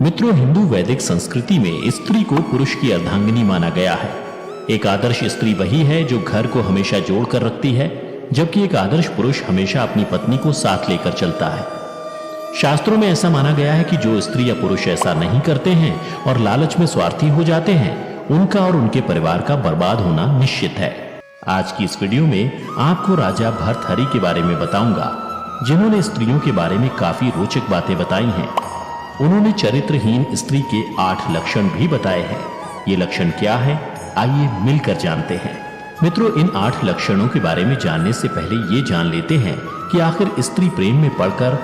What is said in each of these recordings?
मित्रों, हिंदू वैदिक संस्कृति में स्त्री को पुरुष की अर्धांगिनी माना गया है। एक आदर्श स्त्री वही है जो घर को हमेशा जोड़ कर रखती है, जबकि एक आदर्श पुरुष हमेशा अपनी पत्नी को साथ लेकर चलता है। शास्त्रों में ऐसा माना गया है कि जो स्त्री या पुरुष ऐसा नहीं करते हैं और लालच में स्वार्थी हो जाते हैं, उनका और उनके परिवार का बर्बाद होना निश्चित है। आज की इस वीडियो में आपको राजा भर्तहरि के बारे में बताऊंगा, जिन्होंने स्त्रियों के बारे में काफी रोचक बातें बताई हैं। उन्होंने चरित्रहीन स्त्री के 8 लक्षण भी बताए हैं। ये लक्षण क्या है, आइए मिलकर जानते हैं। मित्रों, इन 8 लक्षणों के बारे में जानने से पहले ये जान लेते हैं कि आखिर स्त्री प्रेम में पड़कर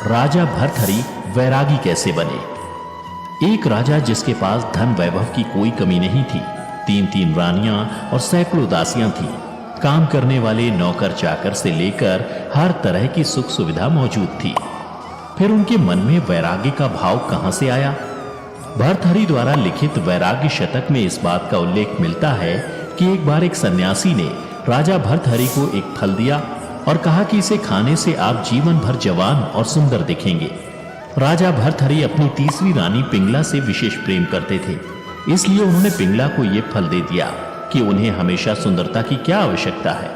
राजा भर्तहरि वैरागी कैसे बने। एक राजा जिसके पास धन वैभव की कोई कमी नहीं थी, 3 रानियां और सैकड़ों दासियां थी। काम करने वाले नौकर चाकर से लेकर हर तरह की सुख सुविधा मौजूद थी। फिर उनके मन में वैराग्य का भाव कहां से आया? भर्तहरि द्वारा लिखित वैराग्य शतक में इस बात का उल्लेख मिलता है कि एक बार एक सन्यासी ने राजा भर्तहरि को एक फल दिया और कहा कि इसे खाने से आप जीवन भर जवान और सुंदर दिखेंगे। राजा भर्तहरि अपनी तीसरी रानी पिंगला से विशेष प्रेम करते थे, इसलिए उन्होंने पिंगला को यह फल दे दिया कि उन्हें हमेशा सुंदरता की क्या आवश्यकता है।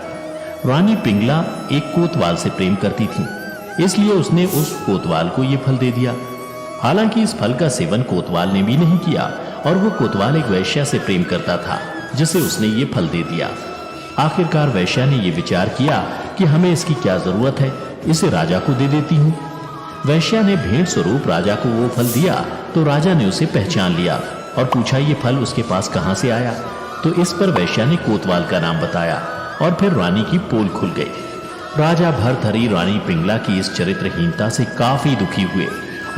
रानी पिंगला एक कोतवाल से प्रेम करती थी, इसलिए उसने उस कोतवाल को यह फल दे दिया। हालांकि इस फल का सेवन कोतवाल ने भी नहीं किया और वो कोतवाल एक वैश्या से प्रेम करता था, जिसे उसने ये फल दे दिया। आखिरकार वैश्या ने यह विचार किया कि हमें इसकी क्या जरूरत है, इसे राजा को दे देती हूँ। वैश्या ने भेंट स्वरूप राजा को वो फल दिया तो राजा ने उसे पहचान लिया और पूछा ये फल उसके पास कहां से आया। तो इस पर वैश्या ने कोतवाल का नाम बताया और फिर रानी की पोल खुल गई। राजा भर्तहरि रानी पिंगला की इस चरित्रहीनता से काफी दुखी हुए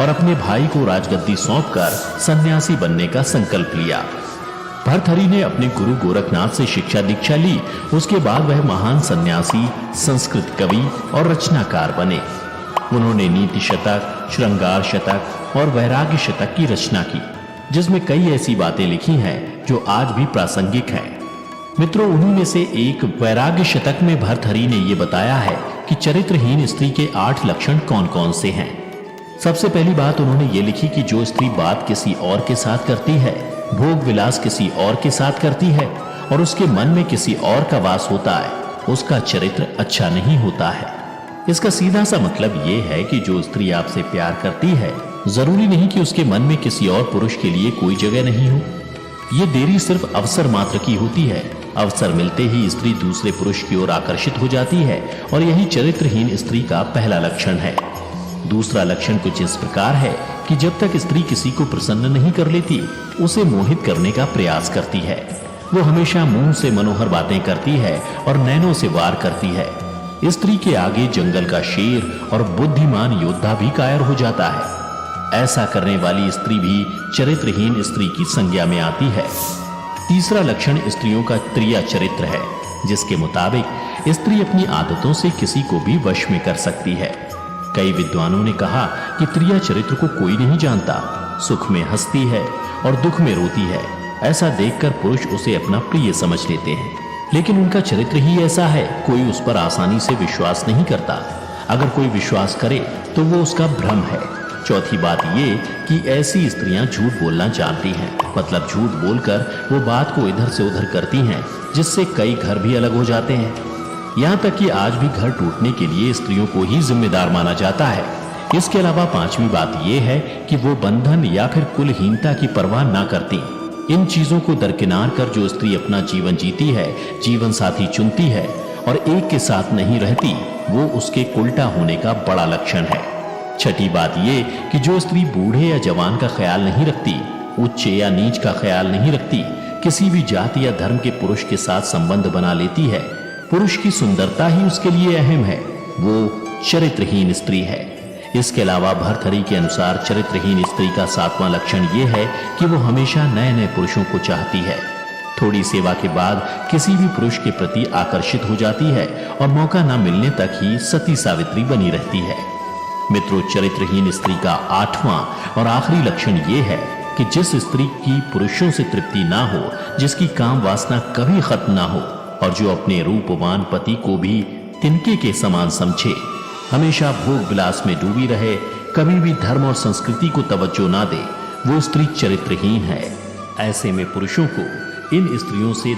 और अपने भाई को राजगद्दी सौंपकर सन्यासी बनने का संकल्प लिया। भर्तहरि ने अपने गुरु गोरखनाथ से शिक्षा दीक्षा ली। उसके बाद वह महान सन्यासी, संस्कृत कवि और रचनाकार बने। उन्होंने नीति शतक, श्रृंगार शतक और वैराग्य शतक की रचना की, जिसमें कई ऐसी बातें लिखी हैं जो आज भी प्रासंगिक हैं। मित्रों, उन्हीं में से एक वैराग्य शतक में भर्तहरि ने यह बताया है कि चरित्रहीन स्त्री के 8 लक्षण कौन कौन से हैं। सबसे पहली बात उन्होंने ये लिखी कि जो स्त्री बात किसी और के साथ करती है, भोग विलास किसी और के साथ करती है और उसके मन में किसी और का वास होता है, उसका चरित्र अच्छा नहीं होता है। इसका सीधा सा मतलब ये है कि जो स्त्री आपसे प्यार करती है, जरूरी नहीं कि उसके मन में किसी और पुरुष के लिए कोई जगह नहीं हो। ये देरी सिर्फ अवसर मात्र की होती है। अवसर मिलते ही स्त्री दूसरे पुरुष की ओर आकर्षित हो जाती है और यही चरित्रहीन स्त्री का पहला लक्षण है। दूसरा लक्षण कुछ इस प्रकार है कि जब तक स्त्री किसी को प्रसन्न नहीं कर लेती, उसे मोहित करने का प्रयास करती है। वो हमेशा मुंह से मनोहर बातें करती है और नैनों से वार करती है। स्त्री के आगे जंगल का शेर और बुद्धिमान योद्धा भी कायर हो जाता है। ऐसा करने वाली स्त्री भी चरित्रहीन स्त्री की संज्ञा में आती है। तीसरा लक्षण स्त्रियों का त्रिया चरित्र है, जिसके मुताबिक स्त्री अपनी आदतों से किसी को भी वश में कर सकती है। कई विद्वानों ने कहा कि त्रिया चरित्र को कोई नहीं जानता। सुख में हंसती है और दुख में रोती है। ऐसा देखकर पुरुष उसे अपना प्रिय समझ लेते हैं, लेकिन उनका चरित्र ही ऐसा है, कोई उस पर आसानी से विश्वास नहीं करता। अगर कोई विश्वास करे तो वो उसका भ्रम है। चौथी बात ये कि ऐसी स्त्रियां झूठ बोलना जानती हैं, मतलब झूठ बोलकर वो बात को इधर से उधर करती हैं, जिससे कई घर भी अलग हो जाते हैं। यहाँ तक कि आज भी घर टूटने के लिए स्त्रियों को ही जिम्मेदार माना जाता है। इसके अलावा पांचवी बात यह है कि वो बंधन या फिर कुलहीनता की परवाह ना करती। इन चीजों को दरकिनार कर जो स्त्री अपना जीवन जीती है, जीवन साथी चुनती है और एक के साथ नहीं रहती, वो उसके उल्टा होने का बड़ा लक्षण है। छठी बात ये कि जो स्त्री बूढ़े या जवान का ख्याल नहीं रखती, उच्च या नीच का ख्याल नहीं रखती, किसी भी जाति या धर्म के पुरुष के साथ संबंध बना लेती है, पुरुष की सुंदरता ही उसके लिए अहम है, वो चरित्रहीन स्त्री है। इसके अलावा भर्तहरि के अनुसार चरित्रहीन स्त्री का 7वां लक्षण ये है कि वो हमेशा नए नए पुरुषों को चाहती है। थोड़ी सेवा के बाद किसी भी पुरुष के प्रति आकर्षित हो जाती है और मौका न मिलने तक ही सती सावित्री बनी रहती है। मित्रों, चरित्रहीन स्त्री का 8वां और आखिरी लक्षण ये है कि जिस स्त्री की पुरुषों से तृप्ति ना हो, जिसकी काम वासना कभी खत्म ना हो और जो अपने रूपवान पति को भी तिनके के समान समझे, हमेशा भोग विलास में डूबी रहे, कभी भी धर्म और संस्कृति को तवज्जो ना दे, वो स्त्री चरित्रहीन है। ऐसे में पुरुषों को इन स्त्रियों से